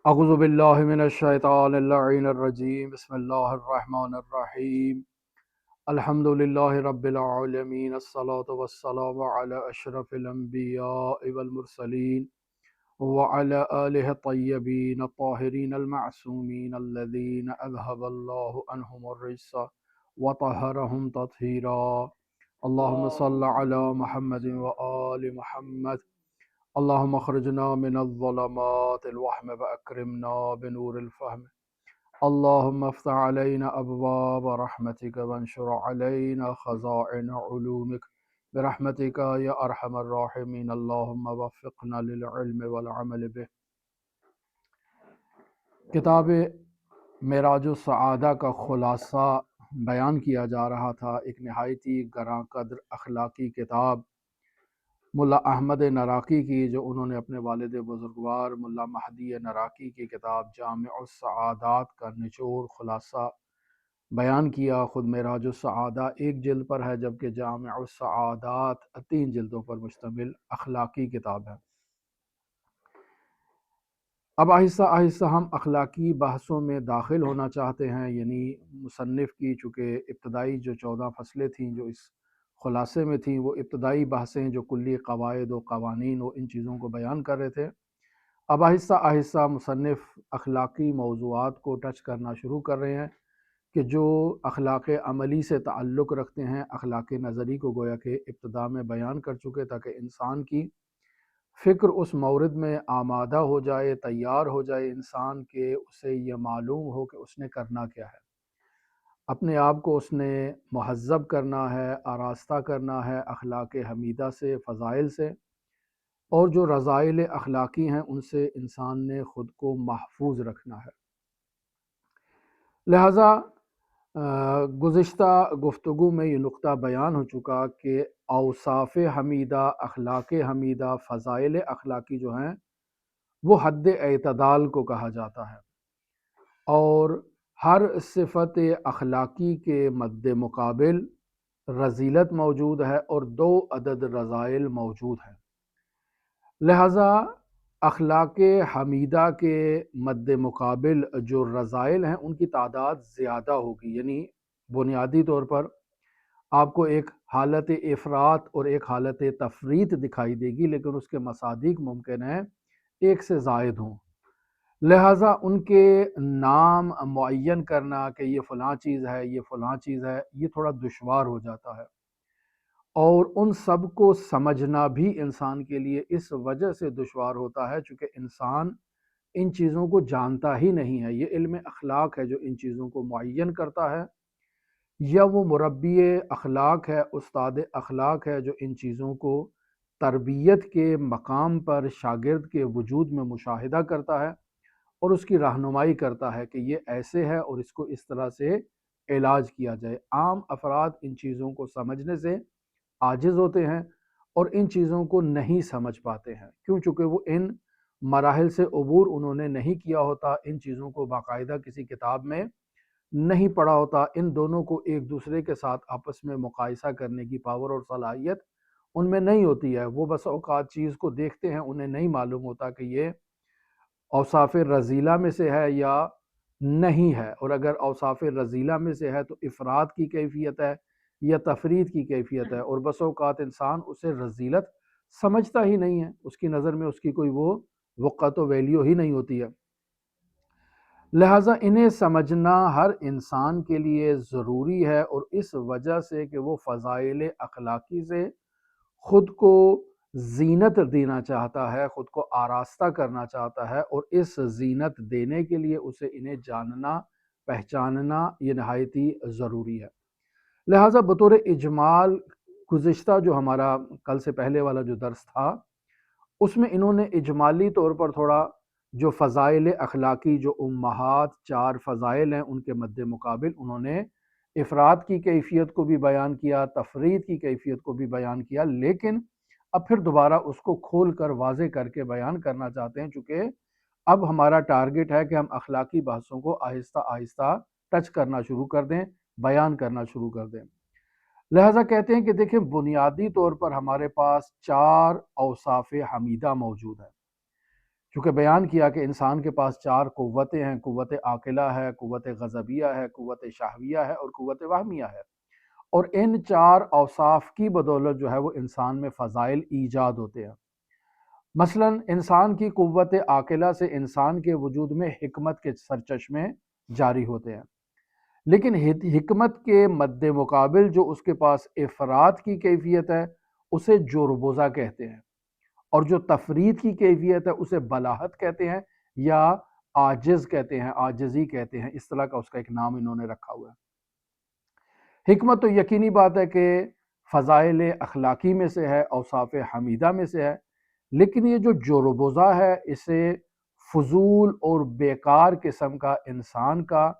اعوذ باللہ من الشیطان اللعین الرجیم بسم اللہ الرحمن الرحیم الحمد للہ رب العالمین الصلاة والسلام علی اشرف الانبیاء والمرسلین وعلى آلہ الطیبین الطاہرین المعصومین الذین اذهب اللہ عنہم الرجس وطہرہم تطہیرا اللہم صل علی محمد وآل محمد اللهم اخرجنا من الظلمات الوهم وأكرمنا بنور الفهم اللهم افتح علينا أبواب رحمتك وانشر علينا خزائن علومك برحمتك يا أرحم الراحمين اللهم وفقنا للعلم والعمل به۔ کتاب معراج السعادہ کا خلاصہ بیان کیا جا رہا تھا۔ ایک نہایت ہی گراں قدر اخلاقی کتاب ملا احمد نراقی کی، جو انہوں نے اپنے والد بزرگوار ملا مہدی نراقی کی کتاب جامع السعادات کا نچوڑ خلاصہ بیان کیا۔ خود معراج السعادہ ایک جلد پر ہے، جبکہ جامع السعادات 3 جلدوں پر مشتمل اخلاقی کتاب ہے۔ اب آہستہ آہستہ ہم اخلاقی بحثوں میں داخل ہونا چاہتے ہیں، یعنی مصنف کی چونکہ ابتدائی جو 14 فصلیں تھیں جو اس خلاصے میں تھیں، وہ ابتدائی بحثیں جو کلی قواعد و قوانین و ان چیزوں کو بیان کر رہے تھے۔ اب آہستہ آہستہ مصنف اخلاقی موضوعات کو ٹچ کرنا شروع کر رہے ہیں کہ جو اخلاق عملی سے تعلق رکھتے ہیں۔ اخلاق نظری کو گویا کہ ابتدا میں بیان کر چکے، تاکہ انسان کی فکر اس مورد میں آمادہ ہو جائے، تیار ہو جائے انسان کے اسے یہ معلوم ہو کہ اس نے کرنا کیا ہے، اپنے آپ کو اس نے مہذب کرنا ہے، آراستہ کرنا ہے اخلاق حمیدہ سے، فضائل سے، اور جو رذائل اخلاقی ہیں ان سے انسان نے خود کو محفوظ رکھنا ہے۔ لہٰذا گزشتہ گفتگو میں یہ نقطہ بیان ہو چکا کہ اوصاف حمیدہ، اخلاق حمیدہ، فضائل اخلاقی جو ہیں وہ حد اعتدال کو کہا جاتا ہے، اور ہر صفت اخلاقی کے مد مقابل رذیلت موجود ہے اور 2 عدد رذائل موجود ہیں۔ لہٰذا اخلاق حمیدہ کے مد مقابل جو رذائل ہیں ان کی تعداد زیادہ ہوگی، یعنی بنیادی طور پر آپ کو ایک حالت افراط اور ایک حالت تفریط دکھائی دے گی، لیکن اس کے مصادیق ممکن ہیں 1 سے زائد ہوں۔ لہٰذا ان کے نام معین کرنا کہ یہ فلاں چیز ہے، یہ فلاں چیز ہے، یہ تھوڑا دشوار ہو جاتا ہے، اور ان سب کو سمجھنا بھی انسان کے لیے اس وجہ سے دشوار ہوتا ہے چونکہ انسان ان چیزوں کو جانتا ہی نہیں ہے۔ یہ علم اخلاق ہے جو ان چیزوں کو معین کرتا ہے، یا وہ مربی اخلاق ہے، استاد اخلاق ہے جو ان چیزوں کو تربیت کے مقام پر شاگرد کے وجود میں مشاہدہ کرتا ہے اور اس کی رہنمائی کرتا ہے کہ یہ ایسے ہے اور اس کو اس طرح سے علاج کیا جائے۔ عام افراد ان چیزوں کو سمجھنے سے عاجز ہوتے ہیں اور ان چیزوں کو نہیں سمجھ پاتے ہیں، کیوں؟ چونکہ وہ ان مراحل سے عبور انہوں نے نہیں کیا ہوتا، ان چیزوں کو باقاعدہ کسی کتاب میں نہیں پڑھا ہوتا، ان دونوں کو ایک دوسرے کے ساتھ آپس میں مقایسہ کرنے کی پاور اور صلاحیت ان میں نہیں ہوتی ہے۔ وہ بس اوقات چیز کو دیکھتے ہیں، انہیں نہیں معلوم ہوتا کہ یہ اوصاف رذیلہ میں سے ہے یا نہیں ہے، اور اگر اوصاف رذیلہ میں سے ہے تو افراد کی کیفیت ہے یا تفرید کی کیفیت ہے، اور بس اوقات انسان اسے رذیلت سمجھتا ہی نہیں ہے، اس کی نظر میں اس کی کوئی وہ وقت و ویلیو ہی نہیں ہوتی ہے۔ لہٰذا انہیں سمجھنا ہر انسان کے لیے ضروری ہے، اور اس وجہ سے کہ وہ فضائل اخلاقی سے خود کو زینت دینا چاہتا ہے، خود کو آراستہ کرنا چاہتا ہے، اور اس زینت دینے کے لیے اسے انہیں جاننا، پہچاننا یہ نہایت ہی ضروری ہے۔ لہٰذا بطور اجمال گزشتہ جو ہمارا کل سے پہلے والا جو درس تھا اس میں انہوں نے اجمالی طور پر تھوڑا جو فضائل اخلاقی، جو امہات 4 فضائل ہیں ان کے مد مقابل انہوں نے افراد کی کیفیت کو بھی بیان کیا، تفرید کی کیفیت کو بھی بیان کیا، لیکن اب پھر دوبارہ اس کو کھول کر واضح کر کے بیان کرنا چاہتے ہیں، چونکہ اب ہمارا ٹارگٹ ہے کہ ہم اخلاقی بحثوں کو آہستہ آہستہ ٹچ کرنا شروع کر دیں، بیان کرنا شروع کر دیں۔ لہٰذا کہتے ہیں کہ دیکھیں بنیادی طور پر ہمارے پاس 4 اوصاف حمیدہ موجود ہیں، چونکہ بیان کیا کہ انسان کے پاس 4 قوتیں ہیں، قوت عاقلہ ہے، قوت غضبیہ ہے، قوت شہویہ ہے اور قوت وہمیہ ہے، اور ان 4 اوصاف کی بدولت جو ہے وہ انسان میں فضائل ایجاد ہوتے ہیں۔ مثلا انسان کی قوت عاقلہ سے انسان کے وجود میں حکمت کے سرچشمے جاری ہوتے ہیں، لیکن حکمت کے مد مقابل جو اس کے پاس افراد کی کیفیت ہے اسے جوربوزہ کہتے ہیں، اور جو تفرید کی کیفیت ہے اسے بلاہت کہتے ہیں یا عاجز کہتے ہیں، عاجزی کہتے ہیں، اس طرح کا اس کا ایک نام انہوں نے رکھا ہوا ہے۔ حکمت تو یقینی بات ہے کہ فضائل اخلاقی میں سے ہے، اوصاف حمیدہ میں سے ہے، لیکن یہ جو جوربوزہ ہے اسے فضول اور بیکار قسم کا انسان کا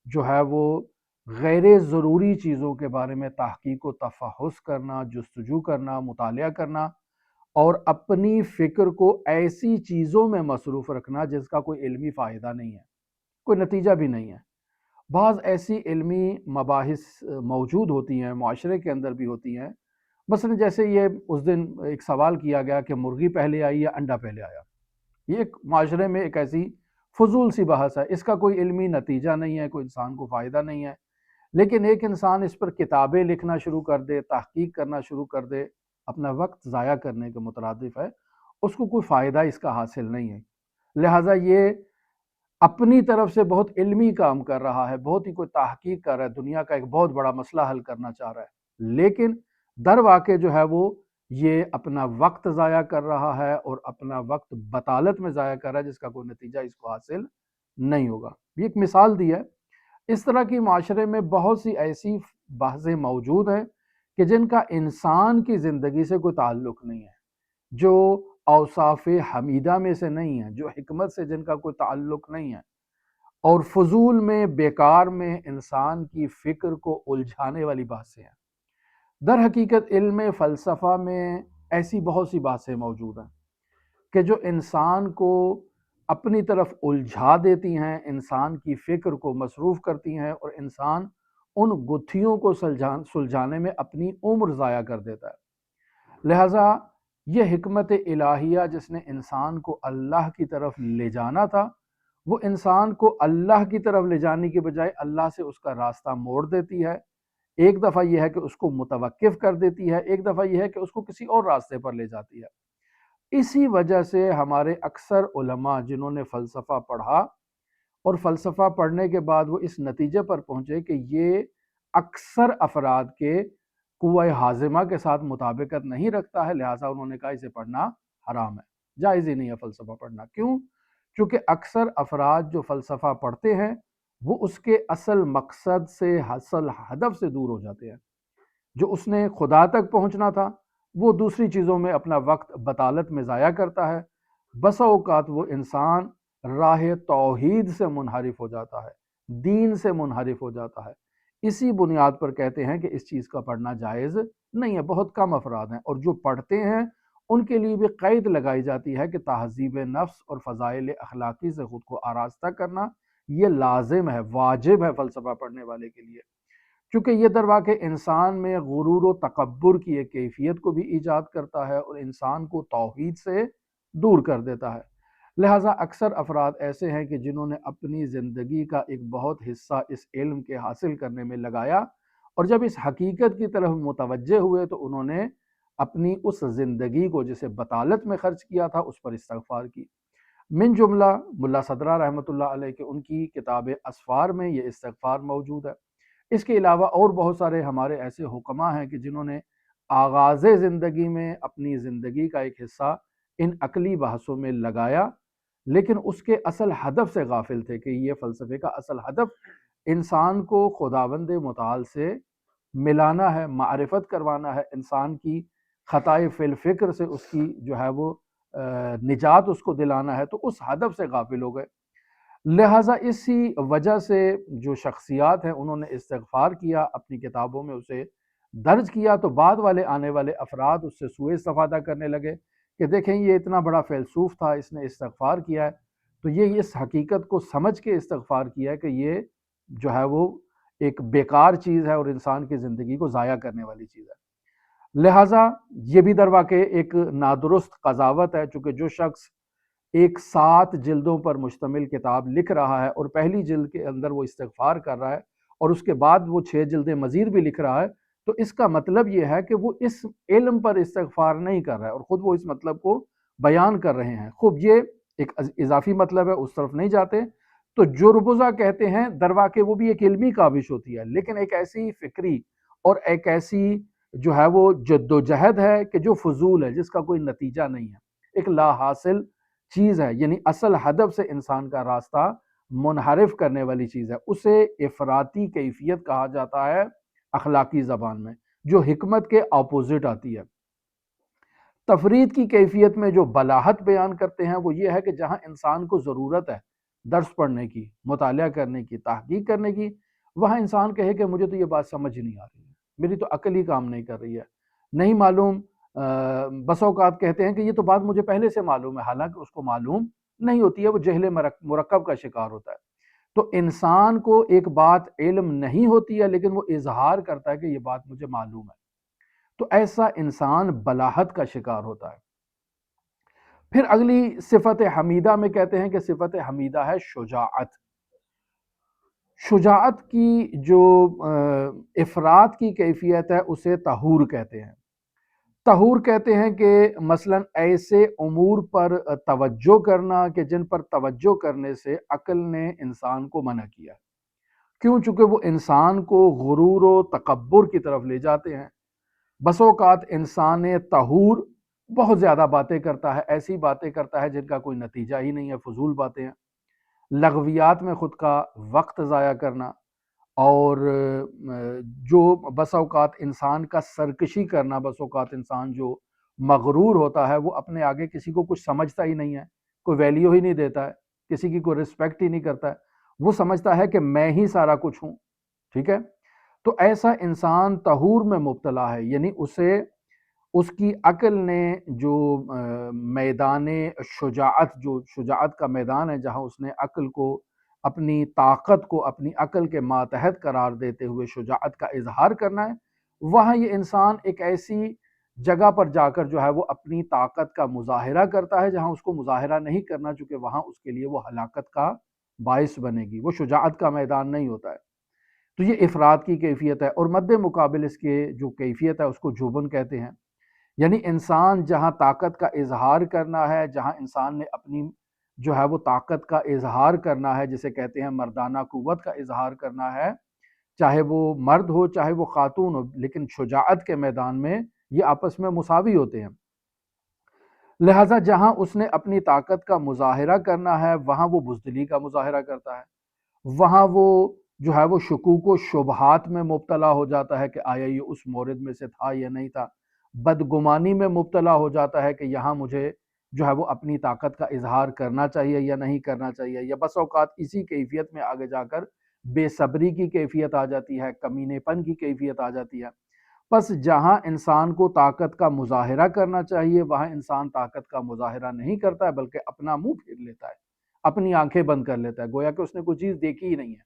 جو ہے وہ غیر ضروری چیزوں کے بارے میں تحقیق و تفحص کرنا، جستجو کرنا، مطالعہ کرنا، اور اپنی فکر کو ایسی چیزوں میں مصروف رکھنا جس کا کوئی علمی فائدہ نہیں ہے، کوئی نتیجہ بھی نہیں ہے۔ بعض ایسی علمی مباحث موجود ہوتی ہیں، معاشرے کے اندر بھی ہوتی ہیں، مثلا جیسے یہ اس دن ایک سوال کیا گیا کہ مرغی پہلے آئی یا انڈا پہلے آیا۔ یہ ایک معاشرے میں ایک ایسی فضول سی بحث ہے، اس کا کوئی علمی نتیجہ نہیں ہے، کوئی انسان کو فائدہ نہیں ہے، لیکن ایک انسان اس پر کتابیں لکھنا شروع کر دے، تحقیق کرنا شروع کر دے، اپنا وقت ضائع کرنے کے مترادف ہے، اس کو کوئی فائدہ اس کا حاصل نہیں ہے۔ لہٰذا یہ اپنی طرف سے بہت علمی کام کر رہا ہے، بہت ہی کوئی تحقیق کر رہا ہے، دنیا کا ایک بہت بڑا مسئلہ حل کرنا چاہ رہا ہے، لیکن در واقع جو ہے وہ یہ اپنا وقت ضائع کر رہا ہے اور اپنا وقت بطالت میں ضائع کر رہا ہے جس کا کوئی نتیجہ اس کو حاصل نہیں ہوگا۔ یہ ایک مثال دی ہے۔ اس طرح کی معاشرے میں بہت سی ایسی بحثیں موجود ہیں کہ جن کا انسان کی زندگی سے کوئی تعلق نہیں ہے، جو اوصاف حمیدہ میں سے نہیں ہیں، جو حکمت سے جن کا کوئی تعلق نہیں ہے، اور فضول میں، بیکار میں انسان کی فکر کو الجھانے والی بحثیں ہیں۔ در حقیقت علم فلسفہ میں ایسی بہت سی بحثیں موجود ہیں کہ جو انسان کو اپنی طرف الجھا دیتی ہیں، انسان کی فکر کو مصروف کرتی ہیں، اور انسان ان گتھیوں کو سلجھانے میں اپنی عمر ضائع کر دیتا ہے۔ لہٰذا یہ حکمت الہیہ جس نے انسان کو اللہ کی طرف لے جانا تھا، وہ انسان کو اللہ کی طرف لے جانے کی بجائے اللہ سے اس کا راستہ موڑ دیتی ہے۔ ایک دفعہ یہ ہے کہ اس کو متوقف کر دیتی ہے، ایک دفعہ یہ ہے کہ اس کو کسی اور راستے پر لے جاتی ہے۔ اسی وجہ سے ہمارے اکثر علماء جنہوں نے فلسفہ پڑھا اور فلسفہ پڑھنے کے بعد وہ اس نتیجے پر پہنچے کہ یہ اکثر افراد کے قوہ حاضمہ کے ساتھ مطابقت نہیں رکھتا ہے، لہٰذا انہوں نے کہا اسے پڑھنا حرام ہے، جائز ہی نہیں ہے فلسفہ پڑھنا۔ کیوں؟ چونکہ اکثر افراد جو فلسفہ پڑھتے ہیں وہ اس کے اصل مقصد سے، اصل ہدف سے دور ہو جاتے ہیں۔ جو اس نے خدا تک پہنچنا تھا وہ دوسری چیزوں میں اپنا وقت بطالت میں ضائع کرتا ہے۔ بسا اوقات وہ انسان راہ توحید سے منحرف ہو جاتا ہے، دین سے منحرف ہو جاتا ہے۔ اسی بنیاد پر کہتے ہیں کہ اس چیز کا پڑھنا جائز نہیں ہے۔ بہت کم افراد ہیں، اور جو پڑھتے ہیں ان کے لیے بھی قید لگائی جاتی ہے کہ تہذیب نفس اور فضائل اخلاقی سے خود کو آراستہ کرنا یہ لازم ہے، واجب ہے فلسفہ پڑھنے والے کے لیے، کیونکہ یہ در واقع انسان میں غرور و تکبر کی ایک کیفیت کو بھی ایجاد کرتا ہے اور انسان کو توحید سے دور کر دیتا ہے۔ لہٰذا اکثر افراد ایسے ہیں کہ جنہوں نے اپنی زندگی کا ایک بہت حصہ اس علم کے حاصل کرنے میں لگایا، اور جب اس حقیقت کی طرف متوجہ ہوئے تو انہوں نے اپنی اس زندگی کو جسے بطالت میں خرچ کیا تھا اس پر استغفار کی۔ من جملہ ملا صدرہ رحمۃ اللہ علیہ کے ان کی کتاب اسفار میں یہ استغفار موجود ہے۔ اس کے علاوہ اور بہت سارے ہمارے ایسے حکماء ہیں کہ جنہوں نے آغاز زندگی میں اپنی زندگی کا ایک حصہ ان عقلی بحثوں میں لگایا، لیکن اس کے اصل ہدف سے غافل تھے کہ یہ فلسفے کا اصل ہدف انسان کو خداوند متعال سے ملانا ہے، معرفت کروانا ہے، انسان کی خطائے فی الفکر سے اس کی جو ہے وہ نجات اس کو دلانا ہے، تو اس ہدف سے غافل ہو گئے۔ لہٰذا اسی وجہ سے جو شخصیات ہیں انہوں نے استغفار کیا، اپنی کتابوں میں اسے درج کیا، تو بعد والے آنے والے افراد اس سے سوء استفادہ کرنے لگے کہ دیکھیں یہ اتنا بڑا فیلسوف تھا، اس نے استغفار کیا ہے، تو یہ اس حقیقت کو سمجھ کے استغفار کیا ہے کہ یہ جو ہے وہ ایک بیکار چیز ہے اور انسان کی زندگی کو ضائع کرنے والی چیز ہے۔ لہٰذا یہ بھی در واقع ایک نادرست قضاوت ہے، چونکہ جو شخص ایک 7 جلدوں پر مشتمل کتاب لکھ رہا ہے اور پہلی جلد کے اندر وہ استغفار کر رہا ہے اور اس کے بعد وہ 6 جلدیں مزید بھی لکھ رہا ہے، تو اس کا مطلب یہ ہے کہ وہ اس علم پر استغفار نہیں کر رہا ہے اور خود وہ اس مطلب کو بیان کر رہے ہیں۔ خوب یہ ایک اضافی مطلب ہے، اس طرف نہیں جاتے۔ تو جو ربضہ کہتے ہیں درواقع وہ بھی ایک علمی کاوش ہوتی ہے، لیکن ایک ایسی فکری اور ایک ایسی جو ہے وہ جد و جہد ہے کہ جو فضول ہے، جس کا کوئی نتیجہ نہیں ہے، ایک لا حاصل چیز ہے، یعنی اصل ہدف سے انسان کا راستہ منحرف کرنے والی چیز ہے۔ اسے افراطی کیفیت کہا جاتا ہے اخلاقی زبان میں، جو حکمت کے اپوزٹ آتی ہے۔ تفرید کی کیفیت میں جو بلاہت بیان کرتے ہیں وہ یہ ہے کہ جہاں انسان کو ضرورت ہے درس پڑھنے کی، مطالعہ کرنے کی، تحقیق کرنے کی، وہاں انسان کہے کہ مجھے تو یہ بات سمجھ نہیں آ رہی ہے، میری تو عقل ہی کام نہیں کر رہی ہے، نہیں معلوم۔ بس اوقات کہتے ہیں کہ یہ تو بات مجھے پہلے سے معلوم ہے، حالانکہ اس کو معلوم نہیں ہوتی ہے، وہ جہل مرکب کا شکار ہوتا ہے۔ تو انسان کو ایک بات علم نہیں ہوتی ہے لیکن وہ اظہار کرتا ہے کہ یہ بات مجھے معلوم ہے، تو ایسا انسان بلاہت کا شکار ہوتا ہے۔ پھر اگلی صفت حمیدہ میں کہتے ہیں کہ صفت حمیدہ ہے شجاعت۔ شجاعت کی جو افراد کی کیفیت ہے اسے طہور کہتے ہیں۔ طہور کہتے ہیں کہ مثلا ایسے امور پر توجہ کرنا کہ جن پر توجہ کرنے سے عقل نے انسان کو منع کیا، کیوں؟ چونکہ وہ انسان کو غرور و تکبر کی طرف لے جاتے ہیں۔ بس اوقات انسان طہور بہت زیادہ باتیں کرتا ہے، ایسی باتیں کرتا ہے جن کا کوئی نتیجہ ہی نہیں ہے، فضول باتیں ہیں، لغویات میں خود کا وقت ضائع کرنا، اور جو بس اوقات انسان کا سرکشی کرنا، بس اوقات انسان جو مغرور ہوتا ہے وہ اپنے آگے کسی کو کچھ سمجھتا ہی نہیں ہے، کوئی ویلیو ہی نہیں دیتا ہے، کسی کی کوئی رسپیکٹ ہی نہیں کرتا ہے، وہ سمجھتا ہے کہ میں ہی سارا کچھ ہوں، ٹھیک ہے؟ تو ایسا انسان طہور میں مبتلا ہے، یعنی اسے اس کی عقل نے جو میدان شجاعت، جو شجاعت کا میدان ہے جہاں اس نے عقل کو، اپنی طاقت کو اپنی عقل کے ماتحت قرار دیتے ہوئے شجاعت کا اظہار کرنا ہے، وہاں یہ انسان ایک ایسی جگہ پر جا کر جو ہے وہ اپنی طاقت کا مظاہرہ کرتا ہے جہاں اس کو مظاہرہ نہیں کرنا، چونکہ وہاں اس کے لیے وہ ہلاکت کا باعث بنے گی، وہ شجاعت کا میدان نہیں ہوتا ہے۔ تو یہ افراد کی کیفیت ہے، اور مد مقابل اس کے جو کیفیت ہے اس کو جبن کہتے ہیں، یعنی انسان جہاں طاقت کا اظہار کرنا ہے، جہاں انسان نے اپنی جو ہے وہ طاقت کا اظہار کرنا ہے، جسے کہتے ہیں مردانہ قوت کا اظہار کرنا ہے، چاہے وہ مرد ہو چاہے وہ خاتون ہو، لیکن شجاعت کے میدان میں یہ آپس میں مساوی ہوتے ہیں۔ لہٰذا جہاں اس نے اپنی طاقت کا مظاہرہ کرنا ہے وہاں وہ بزدلی کا مظاہرہ کرتا ہے، وہاں وہ جو ہے وہ شکوک و شبہات میں مبتلا ہو جاتا ہے کہ آیا یہ اس مورد میں سے تھا یا نہیں تھا، بدگمانی میں مبتلا ہو جاتا ہے کہ یہاں مجھے جو ہے وہ اپنی طاقت کا اظہار کرنا چاہیے یا نہیں کرنا چاہیے، یا بس اوقات اسی کیفیت میں آگے جا کر بے صبری کی کیفیت آ جاتی ہے، کمینے پن کی کیفیت آ جاتی ہے۔ پس جہاں انسان کو طاقت کا مظاہرہ کرنا چاہیے وہاں انسان طاقت کا مظاہرہ نہیں کرتا ہے، بلکہ اپنا منہ پھیر لیتا ہے، اپنی آنکھیں بند کر لیتا ہے، گویا کہ اس نے کوئی چیز دیکھی ہی نہیں ہے۔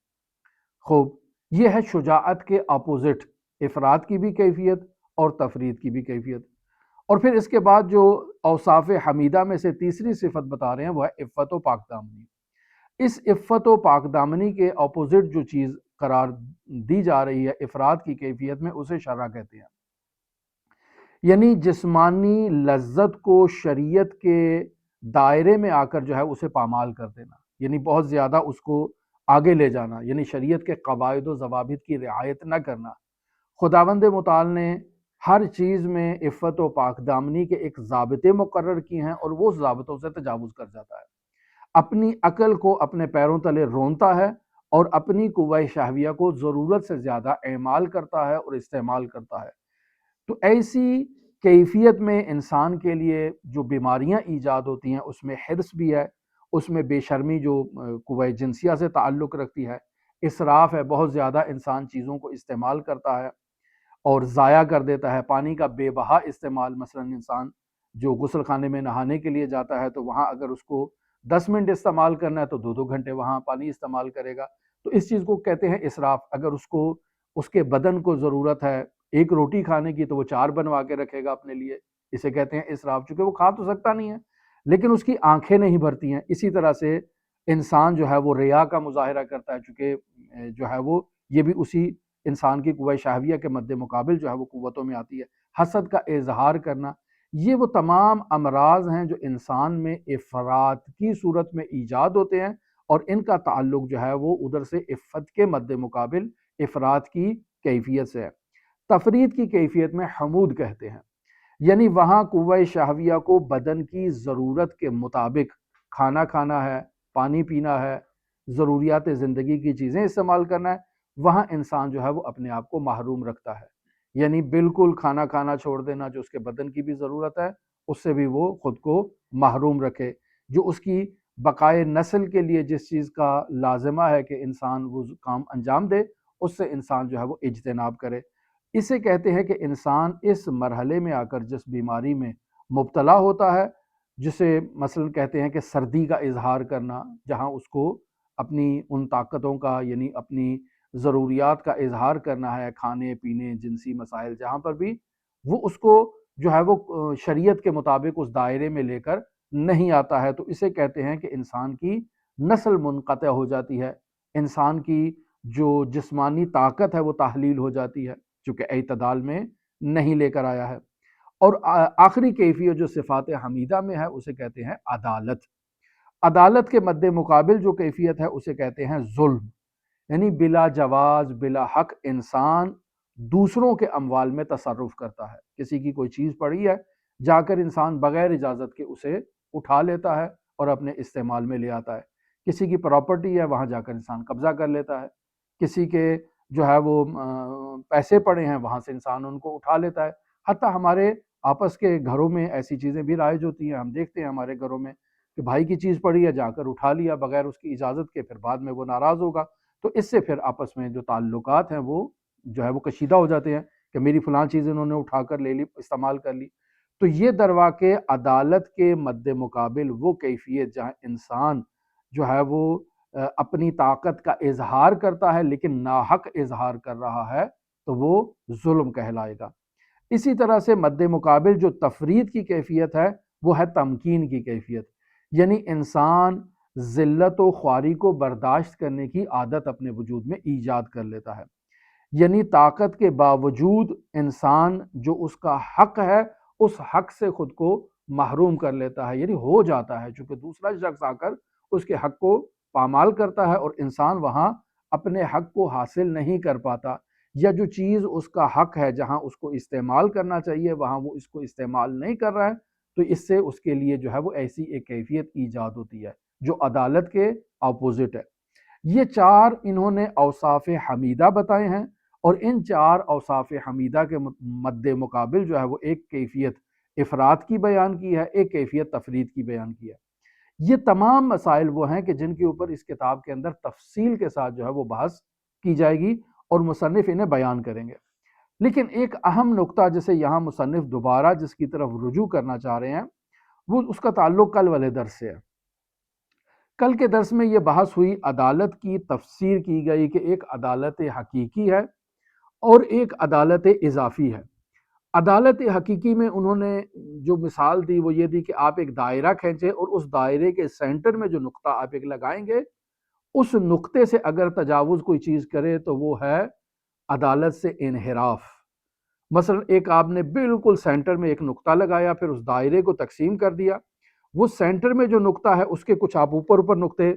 خوب، یہ ہے شجاعت کے اپوزٹ، افراد کی بھی کیفیت اور تفرید کی بھی کیفیت۔ اور پھر اس کے بعد جو اوصاف حمیدہ میں سے تیسری صفت بتا رہے ہیں وہ ہے عفت و پاک دامنی۔ اس عفت و پاک دامنی کے اپوزٹ جو چیز قرار دی جا رہی ہے افراد کی کیفیت میں، اسے شرع کہتے ہیں، یعنی جسمانی لذت کو شریعت کے دائرے میں آ کر جو ہے اسے پامال کر دینا، یعنی بہت زیادہ اس کو آگے لے جانا، یعنی شریعت کے قواعد و ضوابط کی رعایت نہ کرنا۔ خداوند متعال نے ہر چیز میں عفت و پاک دامنی کے ایک ضابطے مقرر کی ہیں اور وہ ضابطوں سے تجاوز کر جاتا ہے، اپنی عقل کو اپنے پیروں تلے رونتا ہے اور اپنی قوہ شہویہ کو ضرورت سے زیادہ اعمال کرتا ہے اور استعمال کرتا ہے۔ تو ایسی کیفیت میں انسان کے لیے جو بیماریاں ایجاد ہوتی ہیں اس میں حرص بھی ہے، اس میں بے شرمی جو قوہ جنسیہ سے تعلق رکھتی ہے، اسراف ہے، بہت زیادہ انسان چیزوں کو استعمال کرتا ہے اور ضائع کر دیتا ہے، پانی کا بے بہا استعمال، مثلا انسان جو غسل خانے میں نہانے کے لیے جاتا ہے تو وہاں اگر اس کو 10 منٹ استعمال کرنا ہے تو 2 گھنٹے وہاں پانی استعمال کرے گا، تو اس چیز کو کہتے ہیں اسراف۔ اگر اس کو اس کے بدن کو ضرورت ہے ایک روٹی کھانے کی تو وہ 4 بنوا کے رکھے گا اپنے لیے، اسے کہتے ہیں اسراف، چونکہ وہ کھا تو سکتا نہیں ہے، لیکن اس کی آنکھیں نہیں بھرتی ہیں۔ اسی طرح سے انسان جو ہے وہ ریا کا مظاہرہ کرتا ہے، چونکہ جو ہے وہ یہ بھی اسی انسان کی قوہ شہویہ کے مد مقابل جو ہے وہ قوتوں میں آتی ہے۔ حسد کا اظہار کرنا، یہ وہ تمام امراض ہیں جو انسان میں افراط کی صورت میں ایجاد ہوتے ہیں، اور ان کا تعلق جو ہے وہ ادھر سے عفت کے مد مقابل افراط کی کیفیت سے ہے۔ تفرید کی کیفیت میں حمود کہتے ہیں، یعنی وہاں قوہ شہویہ کو بدن کی ضرورت کے مطابق کھانا کھانا ہے، پانی پینا ہے، ضروریات زندگی کی چیزیں استعمال کرنا ہے، وہاں انسان جو ہے وہ اپنے آپ کو محروم رکھتا ہے۔ یعنی بالکل کھانا کھانا چھوڑ دینا، جو اس کے بدن کی بھی ضرورت ہے اس سے بھی وہ خود کو محروم رکھے، جو اس کی بقائے نسل کے لیے جس چیز کا لازمہ ہے کہ انسان وہ کام انجام دے، اس سے انسان جو ہے وہ اجتناب کرے۔ اسے کہتے ہیں کہ انسان اس مرحلے میں آ کر جس بیماری میں مبتلا ہوتا ہے، جسے مثلا کہتے ہیں کہ سردی کا اظہار کرنا، جہاں اس کو اپنی ان طاقتوں کا یعنی اپنی ضروریات کا اظہار کرنا ہے، کھانے پینے جنسی مسائل جہاں پر بھی، وہ اس کو جو ہے وہ شریعت کے مطابق اس دائرے میں لے کر نہیں آتا ہے، تو اسے کہتے ہیں کہ انسان کی نسل منقطع ہو جاتی ہے، انسان کی جو جسمانی طاقت ہے وہ تحلیل ہو جاتی ہے، چونکہ اعتدال میں نہیں لے کر آیا ہے۔ اور آخری کیفیت جو صفات حمیدہ میں ہے اسے کہتے ہیں عدالت۔ عدالت کے مد مقابل جو کیفیت ہے اسے کہتے ہیں ظلم، یعنی بلا جواز بلا حق انسان دوسروں کے اموال میں تصرف کرتا ہے۔ کسی کی کوئی چیز پڑی ہے، جا کر انسان بغیر اجازت کے اسے اٹھا لیتا ہے اور اپنے استعمال میں لے آتا ہے۔ کسی کی پراپرٹی ہے، وہاں جا کر انسان قبضہ کر لیتا ہے۔ کسی کے جو ہے وہ پیسے پڑے ہیں، وہاں سے انسان ان کو اٹھا لیتا ہے۔ حتیٰ ہمارے آپس کے گھروں میں ایسی چیزیں بھی رائج ہوتی ہیں، ہم دیکھتے ہیں ہمارے گھروں میں کہ بھائی کی چیز پڑی ہے، جا کر اٹھا لیا بغیر اس کی اجازت کے، پھر بعد میں وہ ناراض ہوگا، تو اس سے پھر آپس میں جو تعلقات ہیں وہ جو ہے وہ کشیدہ ہو جاتے ہیں کہ میری فلاں چیز انہوں نے اٹھا کر لے لی، استعمال کر لی۔ تو یہ درواقع عدالت کے مد مقابل وہ کیفیت جہاں انسان جو ہے وہ اپنی طاقت کا اظہار کرتا ہے لیکن ناحق اظہار کر رہا ہے، تو وہ ظلم کہلائے گا۔ اسی طرح سے مد مقابل جو تفرید کی کیفیت ہے وہ ہے تمکین کی کیفیت، یعنی انسان ذلت و خواری کو برداشت کرنے کی عادت اپنے وجود میں ایجاد کر لیتا ہے، یعنی طاقت کے باوجود انسان جو اس کا حق ہے اس حق سے خود کو محروم کر لیتا ہے، یعنی ہو جاتا ہے، چونکہ دوسرا شخص آ کر اس کے حق کو پامال کرتا ہے اور انسان وہاں اپنے حق کو حاصل نہیں کر پاتا، یا جو چیز اس کا حق ہے جہاں اس کو استعمال کرنا چاہیے وہاں وہ اس کو استعمال نہیں کر رہا ہے، تو اس سے اس کے لیے جو ہے وہ ایسی ایک کیفیت ایجاد ہوتی ہے جو عدالت کے اپوزٹ ہے۔ یہ چار انہوں نے اوصاف حمیدہ بتائے ہیں، اور ان چار اوصاف حمیدہ کے مد مقابل جو ہے وہ ایک کیفیت افراد کی بیان کی ہے، ایک کیفیت تفرید کی بیان کی ہے۔ یہ تمام مسائل وہ ہیں کہ جن کے اوپر اس کتاب کے اندر تفصیل کے ساتھ جو ہے وہ بحث کی جائے گی اور مصنف انہیں بیان کریں گے۔ لیکن ایک اہم نقطہ جسے یہاں مصنف دوبارہ جس کی طرف رجوع کرنا چاہ رہے ہیں وہ اس کا تعلق کل والے درس سے ہے۔ کل کے درس میں یہ بحث ہوئی، عدالت کی تفسیر کی گئی کہ ایک عدالت حقیقی ہے اور ایک عدالت اضافی ہے۔ عدالت حقیقی میں انہوں نے جو مثال دی وہ یہ دی کہ آپ ایک دائرہ کھینچیں اور اس دائرے کے سینٹر میں جو نقطہ آپ ایک لگائیں گے، اس نقطے سے اگر تجاوز کوئی چیز کرے تو وہ ہے عدالت سے انحراف۔ مثلا ایک آپ نے بالکل سینٹر میں ایک نقطہ لگایا، پھر اس دائرے کو تقسیم کر دیا، وہ سینٹر میں جو نقطہ ہے اس کے کچھ آپ اوپر نقطے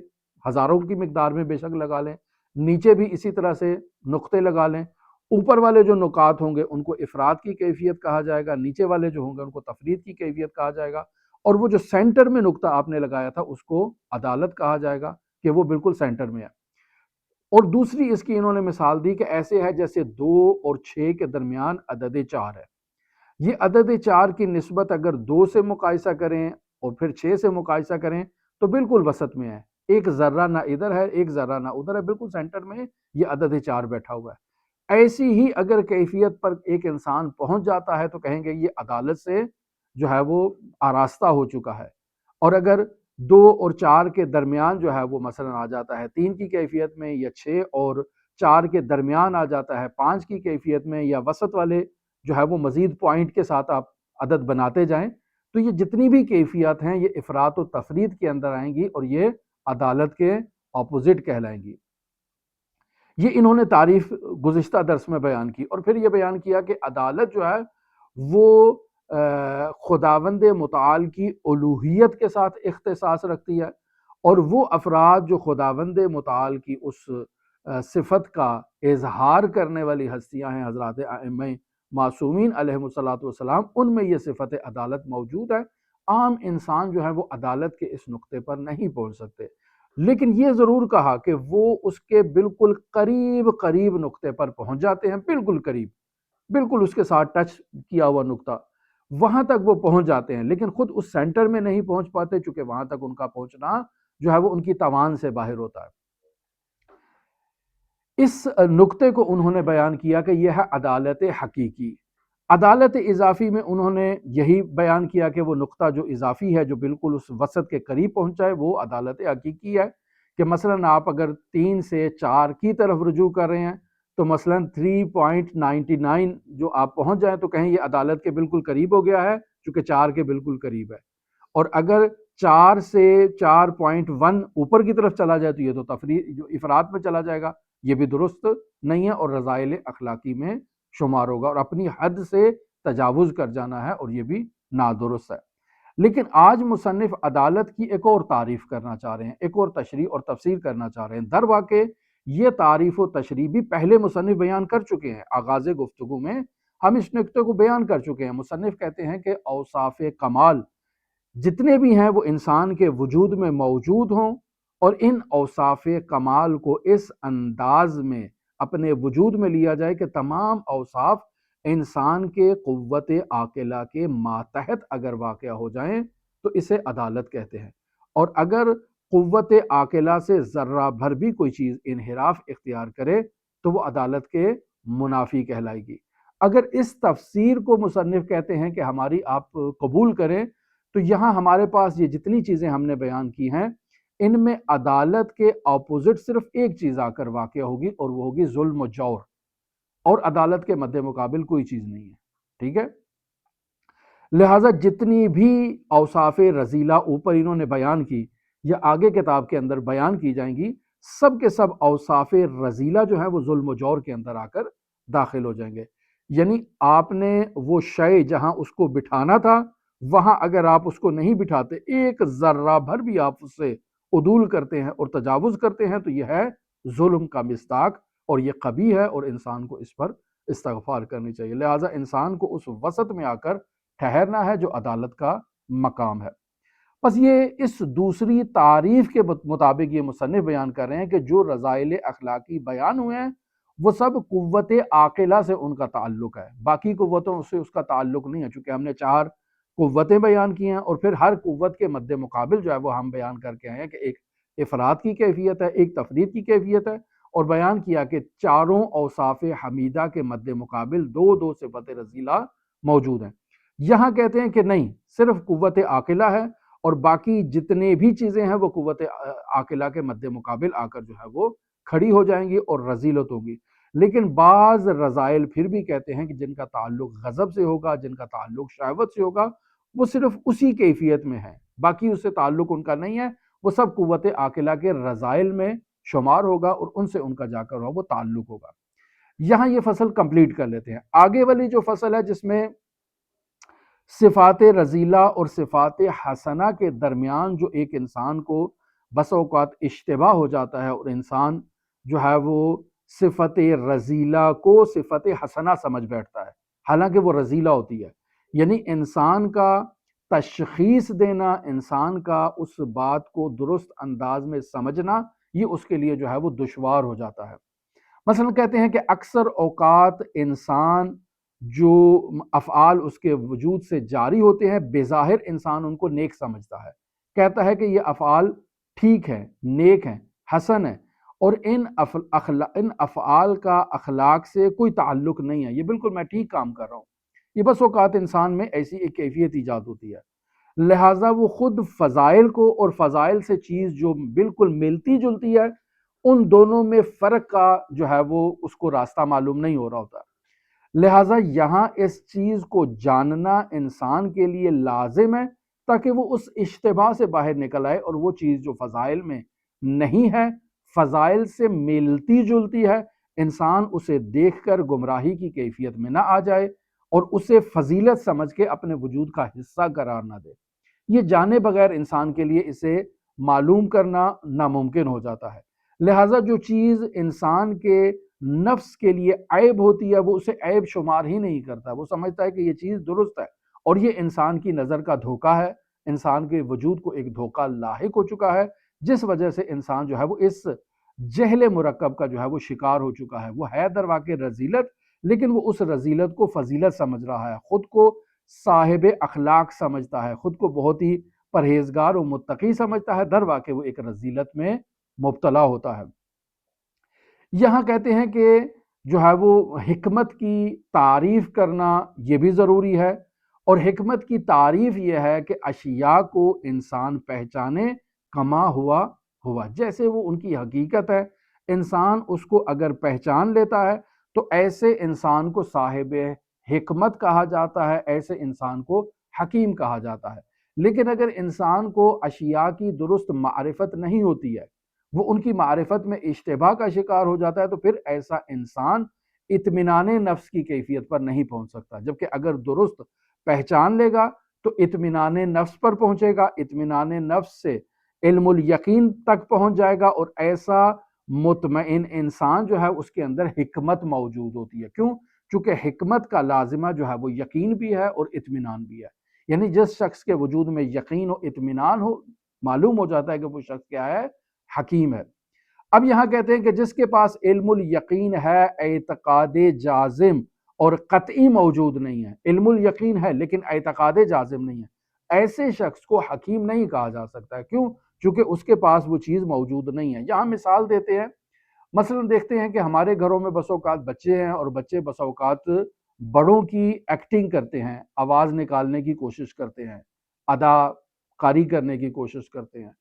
ہزاروں کی مقدار میں بے شک لگا لیں، نیچے بھی اسی طرح سے نقطے لگا لیں، اوپر والے جو نقاط ہوں گے ان کو افراد کی کیفیت کہا جائے گا، نیچے والے جو ہوں گے ان کو تفرید کی کیفیت کہا جائے گا، اور وہ جو سینٹر میں نقطہ آپ نے لگایا تھا اس کو عدالت کہا جائے گا کہ وہ بالکل سینٹر میں ہے۔ اور دوسری اس کی انہوں نے مثال دی کہ ایسے ہے جیسے 2 اور 6 کے درمیان عدد 4 ہے، یہ عدد 4 کی نسبت اگر 2 سے مقایسہ کریں اور پھر 6 سے مقایسہ کریں تو بالکل وسط میں ہے، ایک ذرہ نہ ادھر ہے ایک ذرہ نہ ادھر ہے، بالکل سینٹر میں یہ عدد 4 بیٹھا ہوا ہے۔ ایسی ہی اگر کیفیت پر ایک انسان پہنچ جاتا ہے تو کہیں گے یہ عدالت سے جو ہے وہ آراستہ ہو چکا ہے، اور اگر 2 اور 4 کے درمیان جو ہے وہ مثلا آ جاتا ہے 3 کی کیفیت میں، یا 6 اور 4 کے درمیان آ جاتا ہے 5 کی کیفیت میں، یا وسط والے جو ہے وہ مزید پوائنٹ کے ساتھ آپ عدد بناتے جائیں، تو یہ جتنی بھی کیفیات ہیں یہ افراط و تفریط کے اندر آئیں گی اور یہ عدالت کے اپوزٹ کہلائیں گی۔ یہ انہوں نے تعریف گزشتہ درس میں بیان کی، اور پھر یہ بیان کیا کہ عدالت جو ہے وہ خداوند متعال کی الوہیت کے ساتھ اختصاص رکھتی ہے، اور وہ افراد جو خداوند متعال کی اس صفت کا اظہار کرنے والی ہستیاں ہیں حضرات ائمہ معصومین علیہم الصلوۃ والسلام، ان میں یہ صفت عدالت موجود ہے۔ عام انسان جو ہے وہ عدالت کے اس نقطے پر نہیں پہنچ سکتے، لیکن یہ ضرور کہا کہ وہ اس کے بالکل قریب قریب نقطے پر پہنچ جاتے ہیں، بالکل قریب، بالکل اس کے ساتھ ٹچ کیا ہوا نقطہ، وہاں تک وہ پہنچ جاتے ہیں، لیکن خود اس سینٹر میں نہیں پہنچ پاتے، چونکہ وہاں تک ان کا پہنچنا جو ہے وہ ان کی توان سے باہر ہوتا ہے۔ اس نقطے کو انہوں نے بیان کیا کہ یہ ہے عدالت حقیقی۔ عدالت اضافی میں انہوں نے یہی بیان کیا کہ وہ نقطہ جو اضافی ہے، جو بالکل اس وسط کے قریب پہنچا ہے، وہ عدالت حقیقی ہے، کہ مثلا آپ اگر 3 سے 4 کی طرف رجوع کر رہے ہیں تو مثلا 3.99 جو آپ پہنچ جائیں تو کہیں یہ عدالت کے بالکل قریب ہو گیا ہے، چونکہ 4 کے بالکل قریب ہے۔ اور اگر 4 سے 4.1 اوپر کی طرف چلا جائے تو یہ تو تفریط جو افراط میں چلا جائے گا، یہ بھی درست نہیں ہے اور رذائل اخلاقی میں شمار ہوگا، اور اپنی حد سے تجاوز کر جانا ہے، اور یہ بھی نادرست ہے۔ لیکن آج مصنف عدالت کی ایک اور تعریف کرنا چاہ رہے ہیں، ایک اور تشریح اور تفسیر کرنا چاہ رہے ہیں۔ در واقع یہ تعریف و تشریح بھی پہلے مصنف بیان کر چکے ہیں، آغاز گفتگو میں ہم اس نقطے کو بیان کر چکے ہیں۔ مصنف کہتے ہیں کہ اوصاف کمال جتنے بھی ہیں وہ انسان کے وجود میں موجود ہوں، اور ان اوصاف کمال کو اس انداز میں اپنے وجود میں لیا جائے کہ تمام اوصاف انسان کے قوت عاقلہ کے ماتحت اگر واقع ہو جائیں تو اسے عدالت کہتے ہیں، اور اگر قوت عاقلہ سے ذرہ بھر بھی کوئی چیز انحراف اختیار کرے تو وہ عدالت کے منافی کہلائے گی۔ اگر اس تفسیر کو مصنف کہتے ہیں کہ ہماری آپ قبول کریں تو یہاں ہمارے پاس یہ جتنی چیزیں ہم نے بیان کی ہیں ان میں عدالت کے اپوزٹ صرف ایک چیز آ کر واقع ہوگی، اور وہ ہوگی ظلم و جور، اور عدالت کے مد مقابل کوئی چیز نہیں ہے، ٹھیک ہے؟ لہٰذا جتنی بھی اوصاف رذیلہ اوپر انہوں نے بیان کی یا آگے کتاب کے اندر بیان کی جائیں گی، سب کے سب اوصاف رذیلہ جو ہیں وہ ظلم و جور کے اندر آ کر داخل ہو جائیں گے۔ یعنی آپ نے وہ شے جہاں اس کو بٹھانا تھا وہاں اگر آپ اس کو نہیں بٹھاتے، ایک ذرہ بھر بھی آپ اس سے عدول کرتے ہیں اور تجاوز کرتے ہیں تو یہ ہے ظلم کا مصداق، اور یہ قبیح ہے، اور انسان کو اس پر استغفار کرنی چاہیے۔ لہٰذا انسان کو اس وسط میں آ کر ٹھہرنا ہے جو عدالت کا مقام ہے۔ بس یہ اس دوسری تعریف کے مطابق یہ مصنف بیان کر رہے ہیں کہ جو رذائل اخلاقی بیان ہوئے ہیں وہ سب قوت عاقلہ سے ان کا تعلق ہے، باقی قوتوں سے اس کا تعلق نہیں ہے، چونکہ ہم نے 4 قوتیں بیان کی ہیں، اور پھر ہر قوت کے مد مقابل جو ہے وہ ہم بیان کر کے آئے ہیں کہ ایک افراد کی کیفیت ہے، ایک تفرید کی کیفیت ہے، اور بیان کیا کہ چاروں اوصاف حمیدہ کے مد مقابل 2 صفت رذیلہ موجود ہیں۔ یہاں کہتے ہیں کہ نہیں، صرف قوت عاقلہ ہے، اور باقی جتنے بھی چیزیں ہیں وہ قوت عاقلہ کے مد مقابل آ کر جو ہے وہ کھڑی ہو جائیں گی اور رذیلت ہوگی۔ لیکن بعض رذائل پھر بھی کہتے ہیں کہ جن کا تعلق غضب سے ہوگا، جن کا تعلق شہوت سے ہوگا، وہ صرف اسی کیفیت میں ہے، باقی اس سے تعلق ان کا نہیں ہے، وہ سب قوت عاقلہ کے رذائل میں شمار ہوگا، اور ان سے ان کا جا کر وہ تعلق ہوگا۔ یہاں یہ فصل کمپلیٹ کر لیتے ہیں۔ آگے والی جو فصل ہے جس میں صفات رذیلہ اور صفات حسنہ کے درمیان جو ایک انسان کو بس اوقات اشتباہ ہو جاتا ہے، اور انسان جو ہے وہ صفت رذیلہ کو صفت حسنہ سمجھ بیٹھتا ہے حالانکہ وہ رذیلہ ہوتی ہے، یعنی انسان کا تشخیص دینا، انسان کا اس بات کو درست انداز میں سمجھنا، یہ اس کے لیے جو ہے وہ دشوار ہو جاتا ہے۔ مثلا کہتے ہیں کہ اکثر اوقات انسان جو افعال اس کے وجود سے جاری ہوتے ہیں بظاہر انسان ان کو نیک سمجھتا ہے، کہتا ہے کہ یہ افعال ٹھیک ہیں، نیک ہیں، حسن ہیں، اور ان افعال کا اخلاق سے کوئی تعلق نہیں ہے، یہ بالکل میں ٹھیک کام کر رہا ہوں۔ یہ بس اوقات انسان میں ایسی ایک کیفیت ایجاد ہوتی ہے، لہٰذا وہ خود فضائل کو اور فضائل سے چیز جو بالکل ملتی جلتی ہے ان دونوں میں فرق کا جو ہے وہ اس کو راستہ معلوم نہیں ہو رہا ہوتا۔ لہٰذا یہاں اس چیز کو جاننا انسان کے لیے لازم ہے تاکہ وہ اس اشتباہ سے باہر نکل آئے، اور وہ چیز جو فضائل میں نہیں ہے، فضائل سے ملتی جلتی ہے، انسان اسے دیکھ کر گمراہی کی کیفیت میں نہ آ جائے اور اسے فضیلت سمجھ کے اپنے وجود کا حصہ قرار نہ دے۔ یہ جانے بغیر انسان کے لیے اسے معلوم کرنا ناممکن ہو جاتا ہے۔ لہٰذا جو چیز انسان کے نفس کے لیے عیب ہوتی ہے وہ اسے عیب شمار ہی نہیں کرتا، وہ سمجھتا ہے کہ یہ چیز درست ہے، اور یہ انسان کی نظر کا دھوکہ ہے، انسان کے وجود کو ایک دھوکہ لاحق ہو چکا ہے، جس وجہ سے انسان جو ہے وہ اس جہل مرکب کا جو ہے وہ شکار ہو چکا ہے۔ وہ ہے در واقع رذیلت، لیکن وہ اس رذیلت کو فضیلت سمجھ رہا ہے، خود کو صاحب اخلاق سمجھتا ہے، خود کو بہت ہی پرہیزگار و متقی سمجھتا ہے، در واقع وہ ایک رذیلت میں مبتلا ہوتا ہے۔ یہاں کہتے ہیں کہ جو ہے وہ حکمت کی تعریف کرنا یہ بھی ضروری ہے، اور حکمت کی تعریف یہ ہے کہ اشیاء کو انسان پہچانے کما ہوا ہوا، جیسے وہ ان کی حقیقت ہے، انسان اس کو اگر پہچان لیتا ہے تو ایسے انسان کو صاحب حکمت کہا جاتا ہے، ایسے انسان کو حکیم کہا جاتا ہے۔ لیکن اگر انسان کو اشیاء کی درست معرفت نہیں ہوتی ہے، وہ ان کی معرفت میں اشتباہ کا شکار ہو جاتا ہے، تو پھر ایسا انسان اطمینان نفس کی کیفیت پر نہیں پہنچ سکتا، جبکہ اگر درست پہچان لے گا تو اطمینان نفس پر پہنچے گا، اطمینان نفس سے علم الیقین تک پہنچ جائے گا، اور ایسا مطمئن انسان جو ہے اس کے اندر حکمت موجود ہوتی ہے۔ کیوں؟ چونکہ حکمت کا لازمہ جو ہے وہ یقین بھی ہے اور اطمینان بھی ہے، یعنی جس شخص کے وجود میں یقین و اطمینان ہو، معلوم ہو جاتا ہے کہ وہ شخص کیا ہے، حکیم ہے۔ اب یہاں کہتے ہیں کہ جس کے پاس علم الیقین ہے، اعتقاد جازم اور قطعی موجود نہیں ہے، علم الیقین ہے لیکن اعتقاد جازم نہیں ہے، ایسے شخص کو حکیم نہیں کہا جا سکتا ہے۔ کیوں؟ چونکہ اس کے پاس وہ چیز موجود نہیں ہے۔ یہاں مثال دیتے ہیں، مثلا دیکھتے ہیں کہ ہمارے گھروں میں بس اوقات بچے ہیں، اور بچے بس اوقات بڑوں کی ایکٹنگ کرتے ہیں، آواز نکالنے کی کوشش کرتے ہیں، ادا کاری کرنے کی کوشش کرتے ہیں۔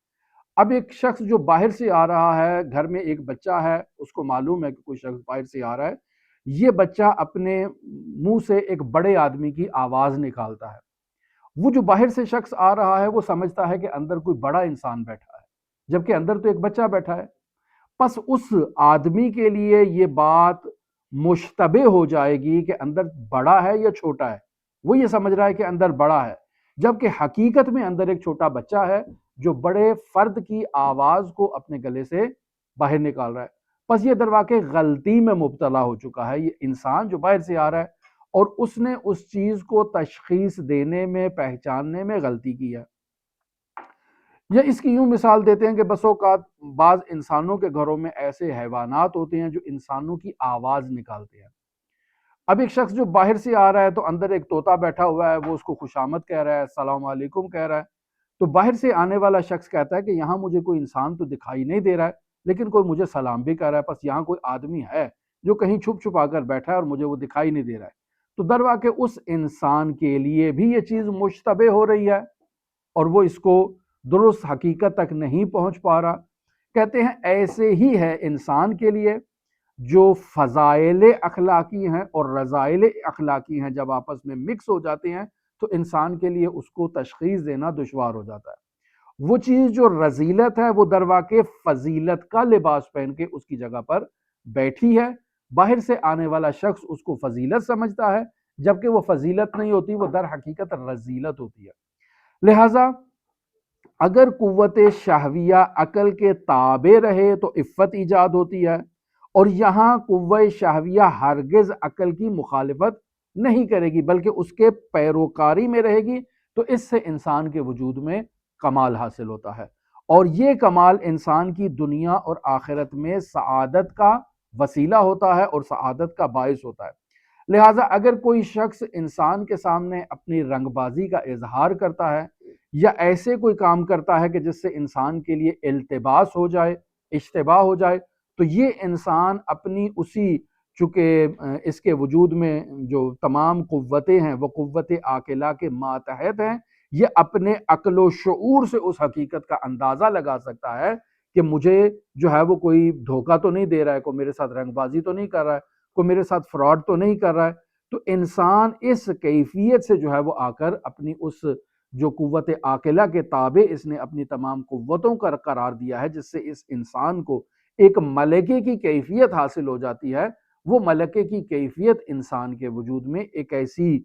اب ایک شخص جو باہر سے آ رہا ہے، گھر میں ایک بچہ ہے، اس کو معلوم ہے کہ کوئی شخص باہر سے آ رہا ہے، یہ بچہ اپنے منہ سے ایک بڑے آدمی کی آواز نکالتا ہے۔ وہ جو باہر سے شخص آ رہا ہے وہ سمجھتا ہے کہ اندر کوئی بڑا انسان بیٹھا ہے، جبکہ اندر تو ایک بچہ بیٹھا ہے۔ پس اس آدمی کے لیے یہ بات مشتبہ ہو جائے گی کہ اندر بڑا ہے یا چھوٹا ہے، وہ یہ سمجھ رہا ہے کہ اندر بڑا ہے، جبکہ حقیقت میں اندر ایک چھوٹا بچہ ہے جو بڑے فرد کی آواز کو اپنے گلے سے باہر نکال رہا ہے۔ پس یہ در واقع غلطی میں مبتلا ہو چکا ہے، یہ انسان جو باہر سے آ رہا ہے، اور اس نے اس چیز کو تشخیص دینے میں، پہچاننے میں غلطی کی ہے۔ یا اس کی یوں مثال دیتے ہیں کہ بس اوقات بعض انسانوں کے گھروں میں ایسے حیوانات ہوتے ہیں جو انسانوں کی آواز نکالتے ہیں۔ اب ایک شخص جو باہر سے آ رہا ہے تو اندر ایک طوطا بیٹھا ہوا ہے، وہ اس کو خوش آمد کہہ رہا ہے، السلام علیکم کہہ رہا ہے، تو باہر سے آنے والا شخص کہتا ہے کہ یہاں مجھے کوئی انسان تو دکھائی نہیں دے رہا ہے، لیکن کوئی مجھے سلام بھی کر رہا ہے، پس یہاں کوئی آدمی ہے جو کہیں چھپ چھپا کر بیٹھا ہے اور مجھے وہ دکھائی نہیں دے رہا ہے۔ تو در واقع اس انسان کے لیے بھی یہ چیز مشتبہ ہو رہی ہے، اور وہ اس کو درست حقیقت تک نہیں پہنچ پا رہا۔ کہتے ہیں ایسے ہی ہے انسان کے لیے، جو فضائل اخلاقی ہیں اور رذائل اخلاقی ہیں جب آپس میں مکس ہو جاتے ہیں تو انسان کے لیے اس کو تشخیص دینا دشوار ہو جاتا ہے۔ وہ چیز جو رذیلت ہے وہ در واقع فضیلت کا لباس پہن کے اس کی جگہ پر بیٹھی ہے، باہر سے آنے والا شخص اس کو فضیلت سمجھتا ہے، جبکہ وہ فضیلت نہیں ہوتی، وہ در حقیقت رذیلت ہوتی ہے۔ لہٰذا اگر قوت شہویہ عقل کے تابع رہے تو عفت ایجاد ہوتی ہے، اور یہاں قوت شہویہ ہرگز عقل کی مخالفت نہیں کرے گی بلکہ اس کے پیروکاری میں رہے گی، تو اس سے انسان کے وجود میں کمال حاصل ہوتا ہے، اور یہ کمال انسان کی دنیا اور آخرت میں سعادت کا وسیلہ ہوتا ہے اور سعادت کا باعث ہوتا ہے۔ لہٰذا اگر کوئی شخص انسان کے سامنے اپنی رنگ بازی کا اظہار کرتا ہے، یا ایسے کوئی کام کرتا ہے کہ جس سے انسان کے لیے التباس ہو جائے، اشتباہ ہو جائے، تو یہ انسان اپنی اسی، چونکہ اس کے وجود میں جو تمام قوتیں ہیں وہ قوت عاقلہ کے ماتحت ہیں، یہ اپنے عقل و شعور سے اس حقیقت کا اندازہ لگا سکتا ہے کہ مجھے جو ہے وہ کوئی دھوکہ تو نہیں دے رہا ہے، کوئی میرے ساتھ رنگ بازی تو نہیں کر رہا ہے، کوئی میرے ساتھ فراڈ تو نہیں کر رہا ہے۔ تو انسان اس کیفیت سے جو ہے وہ آ کر اپنی اس جو قوت عاقلہ کے تابع اس نے اپنی تمام قوتوں کا قرار دیا ہے، جس سے اس انسان کو ایک ملکے کی کیفیت حاصل ہو جاتی ہے، وہ ملکے کی کیفیت انسان کے وجود میں ایک ایسی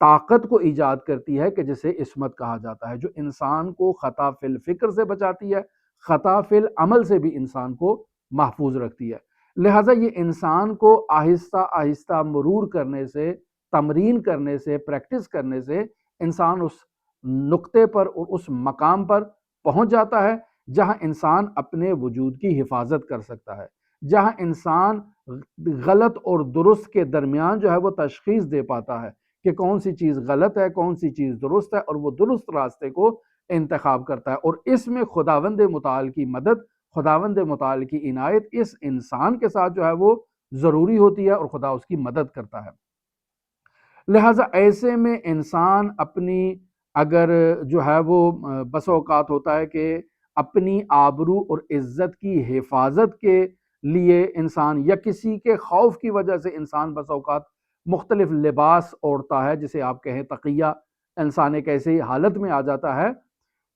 طاقت کو ایجاد کرتی ہے کہ جسے عصمت کہا جاتا ہے، جو انسان کو خطا فی الفکر سے بچاتی ہے، خطا فی العمل سے بھی انسان کو محفوظ رکھتی ہے۔ لہٰذا یہ انسان کو آہستہ آہستہ مرور کرنے سے، تمرین کرنے سے، پریکٹس کرنے سے انسان اس نقطے پر اور اس مقام پر پہنچ جاتا ہے جہاں انسان اپنے وجود کی حفاظت کر سکتا ہے، جہاں انسان غلط اور درست کے درمیان جو ہے وہ تشخیص دے پاتا ہے کہ کون سی چیز غلط ہے، کون سی چیز درست ہے، اور وہ درست راستے کو انتخاب کرتا ہے۔ اور اس میں خداوند متعال کی مدد، خداوند متعال کی عنایت اس انسان کے ساتھ جو ہے وہ ضروری ہوتی ہے، اور خدا اس کی مدد کرتا ہے۔ لہٰذا ایسے میں انسان اپنی اگر جو ہے وہ بس اوقات ہوتا ہے کہ اپنی آبرو اور عزت کی حفاظت کے لیے انسان یا کسی کے خوف کی وجہ سے انسان بس اوقات مختلف لباس اوڑھتا ہے، جسے آپ کہیں تقیہ، انسان ایک ایسی حالت میں آ جاتا ہے،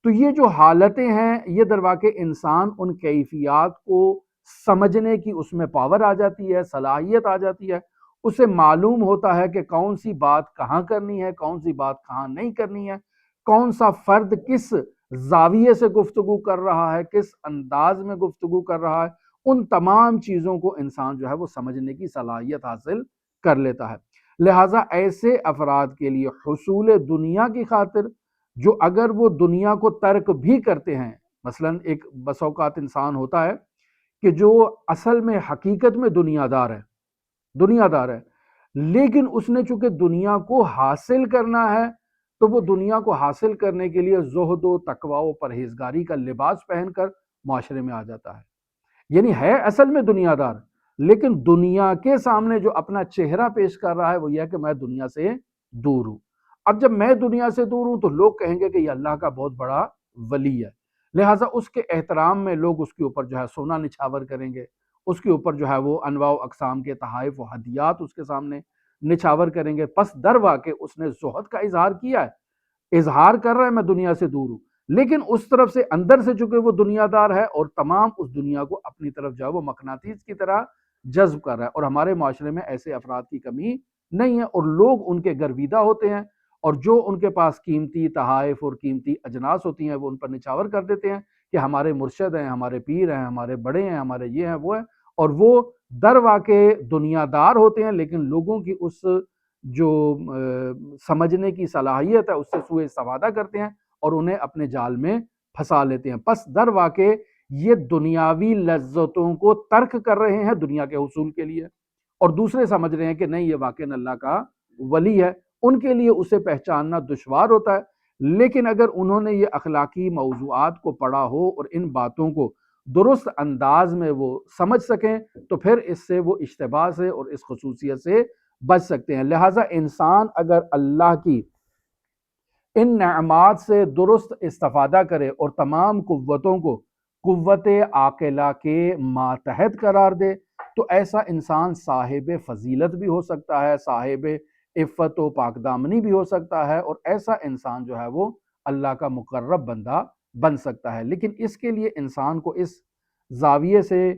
تو یہ جو حالتیں ہیں یہ درواقع انسان ان کیفیات کو سمجھنے کی اس میں پاور آ جاتی ہے، صلاحیت آ جاتی ہے، اسے معلوم ہوتا ہے کہ کون سی بات کہاں کرنی ہے، کون سی بات کہاں نہیں کرنی ہے، کون سا فرد کس زاویے سے گفتگو کر رہا ہے، کس انداز میں گفتگو کر رہا ہے، ان تمام چیزوں کو انسان جو ہے وہ سمجھنے کی صلاحیت حاصل کر لیتا ہے۔ لہٰذا ایسے افراد کے لیے حصول دنیا کی خاطر، جو اگر وہ دنیا کو ترک بھی کرتے ہیں، مثلاً ایک بس اوقات انسان ہوتا ہے کہ جو اصل میں حقیقت میں دنیا دار ہے، لیکن اس نے چونکہ دنیا کو حاصل کرنا ہے، تو وہ دنیا کو حاصل کرنے کے لیے زہد و تقوی و پرہیزگاری کا لباس پہن کر معاشرے میں آ جاتا ہے، یعنی ہے اصل میں دنیا دار، لیکن دنیا کے سامنے جو اپنا چہرہ پیش کر رہا ہے وہ یہ ہے کہ میں دنیا سے دور ہوں۔ اب جب میں دنیا سے دور ہوں تو لوگ کہیں گے کہ یہ اللہ کا بہت بڑا ولی ہے، لہٰذا اس کے احترام میں لوگ اس کے اوپر جو ہے سونا نچھاور کریں گے، اس کے اوپر جو ہے وہ انواع و اقسام کے تحائف و ہدیات اس کے سامنے نچھاور کریں گے۔ پس در واقع اس نے زہد کا اظہار کیا ہے، اظہار کر رہا ہے میں دنیا سے دور ہوں، لیکن اس طرف سے اندر سے چونکہ وہ دنیا دار ہے اور تمام اس دنیا کو اپنی طرف جو ہے وہ مقناطیس کی طرح جذب کر رہا ہے۔ اور ہمارے معاشرے میں ایسے افراد کی کمی نہیں ہے، اور لوگ ان کے گرویدہ ہوتے ہیں، اور جو ان کے پاس قیمتی تحائف اور قیمتی اجناس ہوتی ہیں وہ ان پر نچھاور کر دیتے ہیں کہ ہمارے مرشد ہیں، ہمارے پیر ہیں، ہمارے بڑے ہیں، ہمارے یہ ہیں وہ ہیں، اور وہ در واقع دنیا دار ہوتے ہیں، لیکن لوگوں کی اس جو سمجھنے کی صلاحیت ہے اس سے سوء استفادہ کرتے ہیں اور انہیں اپنے جال میں پھنسا لیتے ہیں۔ پس در واقع یہ دنیاوی لذتوں کو ترک کر رہے ہیں دنیا کے حصول کے لیے، اور دوسرے سمجھ رہے ہیں کہ نہیں یہ واقعی اللہ کا ولی ہے، ان کے لیے اسے پہچاننا دشوار ہوتا ہے۔ لیکن اگر انہوں نے یہ اخلاقی موضوعات کو پڑھا ہو اور ان باتوں کو درست انداز میں وہ سمجھ سکیں تو پھر اس سے وہ اشتباہ سے اور اس خصوصیت سے بچ سکتے ہیں۔ لہٰذا انسان اگر اللہ کی ان نعمات سے درست استفادہ کرے اور تمام قوتوں کو قوت عاقلہ کے ماتحت قرار دے تو ایسا انسان صاحب فضیلت بھی ہو سکتا ہے، صاحب عفت و پاک دامنی بھی ہو سکتا ہے، اور ایسا انسان جو ہے وہ اللہ کا مقرب بندہ بن سکتا ہے۔ لیکن اس کے لیے انسان کو اس زاویے سے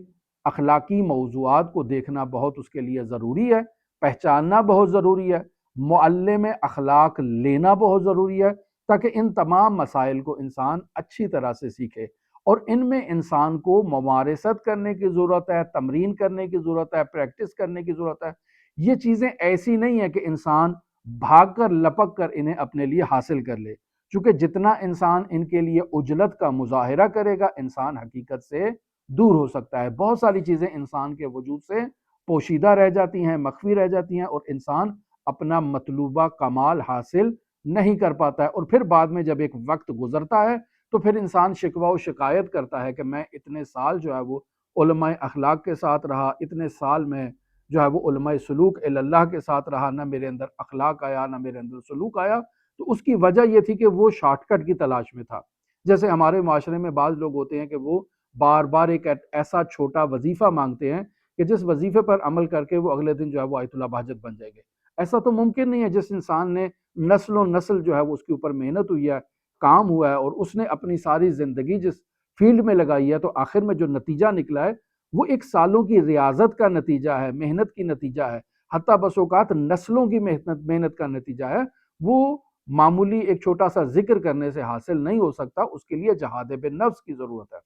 اخلاقی موضوعات کو دیکھنا بہت اس کے لیے ضروری ہے، پہچاننا بہت ضروری ہے، معلم اخلاق لینا بہت ضروری ہے، تاکہ ان تمام مسائل کو انسان اچھی طرح سے سیکھے، اور ان میں انسان کو ممارست کرنے کی ضرورت ہے، تمرین کرنے کی ضرورت ہے، پریکٹس کرنے کی ضرورت ہے۔ یہ چیزیں ایسی نہیں ہیں کہ انسان بھاگ کر لپک کر انہیں اپنے لیے حاصل کر لے، چونکہ جتنا انسان ان کے لیے عجلت کا مظاہرہ کرے گا انسان حقیقت سے دور ہو سکتا ہے۔ بہت ساری چیزیں انسان کے وجود سے پوشیدہ رہ جاتی ہیں، مخفی رہ جاتی ہیں، اور انسان اپنا مطلوبہ کمال حاصل نہیں کر پاتا ہے، اور پھر بعد میں جب ایک وقت گزرتا ہے تو پھر انسان شکوہ و شکایت کرتا ہے کہ میں اتنے سال جو ہے وہ علماء اخلاق کے ساتھ رہا، اتنے سال میں جو ہے وہ علماء سلوک اللہ کے ساتھ رہا، نہ میرے اندر اخلاق آیا نہ میرے اندر سلوک آیا۔ تو اس کی وجہ یہ تھی کہ وہ شارٹ کٹ کی تلاش میں تھا۔ جیسے ہمارے معاشرے میں بعض لوگ ہوتے ہیں کہ وہ بار بار ایک ایسا چھوٹا وظیفہ مانگتے ہیں کہ جس وظیفے پر عمل کر کے وہ اگلے دن جو ہے وہ آیت اللہ بہجت بن جائیں گے۔ ایسا تو ممکن نہیں ہے جس انسان نے نسل و نسل جو ہے وہ اس کے اوپر محنت ہوئی ہے، کام ہوا ہے، اور اس نے اپنی ساری زندگی جس فیلڈ میں لگائی ہے، تو آخر میں جو نتیجہ نکلا ہے وہ ایک سالوں کی ریاضت کا نتیجہ ہے، محنت کی نتیجہ ہے، حتیٰ بس اوقات نسلوں کی محنت کا نتیجہ ہے۔ وہ معمولی ایک چھوٹا سا ذکر کرنے سے حاصل نہیں ہو سکتا، اس کے لیے جہاد بالنفس کی ضرورت ہے۔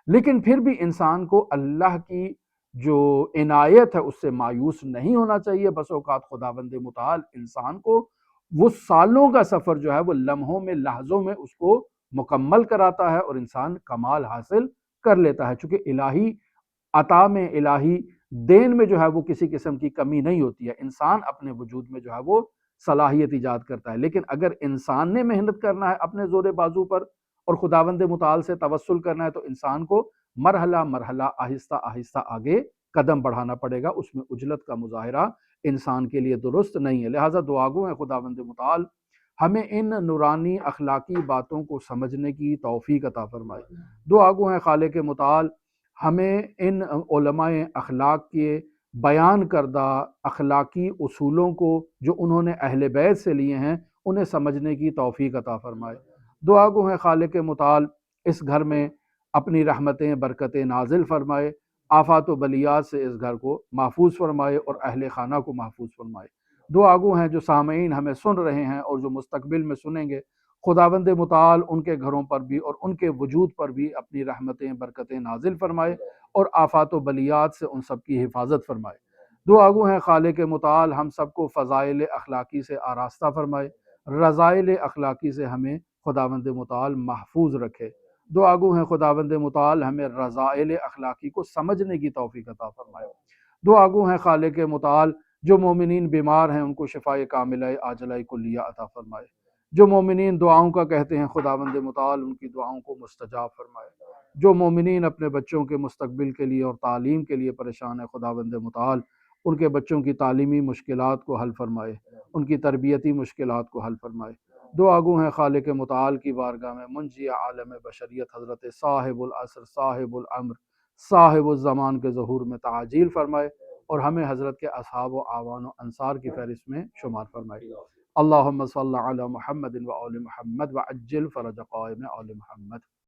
لیکن پھر بھی انسان کو اللہ کی جو عنایت ہے اس سے مایوس نہیں ہونا چاہیے۔ بس اوقات خداوند متعال انسان کو وہ سالوں کا سفر جو ہے وہ لمحوں میں، لحظوں میں اس کو مکمل کراتا ہے، اور انسان کمال حاصل کر لیتا ہے، چونکہ الہی عطا میں، الہی دین میں جو ہے وہ کسی قسم کی کمی نہیں ہوتی ہے۔ انسان اپنے وجود میں جو ہے وہ صلاحیت ایجاد کرتا ہے، لیکن اگر انسان نے محنت کرنا ہے اپنے زور بازو پر اور خداوند متعال سے توسل کرنا ہے، تو انسان کو مرحلہ مرحلہ، آہستہ آہستہ آگے قدم بڑھانا پڑے گا۔ اس میں عجلت کا مظاہرہ انسان کے لیے درست نہیں ہے۔ لہٰذا دعا گو ہے خداوند متعال ہمیں ان نورانی اخلاقی باتوں کو سمجھنے کی توفیق عطا فرمائے۔ دعا گو ہے خالق متعال ہمیں ان علماء اخلاق کے بیان کردہ اخلاقی اصولوں کو جو انہوں نے اہل بیت سے لیے ہیں انہیں سمجھنے کی توفیق عطا فرمائے۔ دعا گو ہے خالق متعال اس گھر میں اپنی رحمتیں برکتیں نازل فرمائے، آفات و بلیات سے اس گھر کو محفوظ فرمائے اور اہل خانہ کو محفوظ فرمائے۔ دعا گو ہیں جو سامعین ہمیں سن رہے ہیں اور جو مستقبل میں سنیں گے، خداوند متعال ان کے گھروں پر بھی اور ان کے وجود پر بھی اپنی رحمتیں برکتیں نازل فرمائے اور آفات و بلیات سے ان سب کی حفاظت فرمائے۔ دعا گو ہیں خالق متعال ہم سب کو فضائل اخلاقی سے آراستہ فرمائے، رذائل اخلاقی سے ہمیں خداوند متعال محفوظ رکھے۔ دعا گو ہیں خداوند متعال ہمیں رذائل اخلاقی کو سمجھنے کی توفیق عطا فرمائے۔ دعا گو ہیں خالق متعال جو مومنین بیمار ہیں ان کو شفائے کاملہ عاجلہ کلیہ عطا فرمائے۔ جو مومنین دعاؤں کا کہتے ہیں خداوند متعال ان کی دعاؤں کو مستجاب فرمائے۔ جو مومنین اپنے بچوں کے مستقبل کے لیے اور تعلیم کے لیے پریشان ہے، خداوند متعال ان کے بچوں کی تعلیمی مشکلات کو حل فرمائے، ان کی تربیتی مشکلات کو حل فرمائے۔ دعا گو ہیں خالق متعال کی بارگاہ میں منجی عالم بشریت حضرت صاحب العصر صاحب الامر صاحب الزمان کے ظہور میں تعجیل فرمائے اور ہمیں حضرت کے اصحاب و اعوان و انصار کی فہرست میں شمار فرمائے۔ اللہم صلی علی محمد و آل محمد وعجل فرج قائم آل محمد۔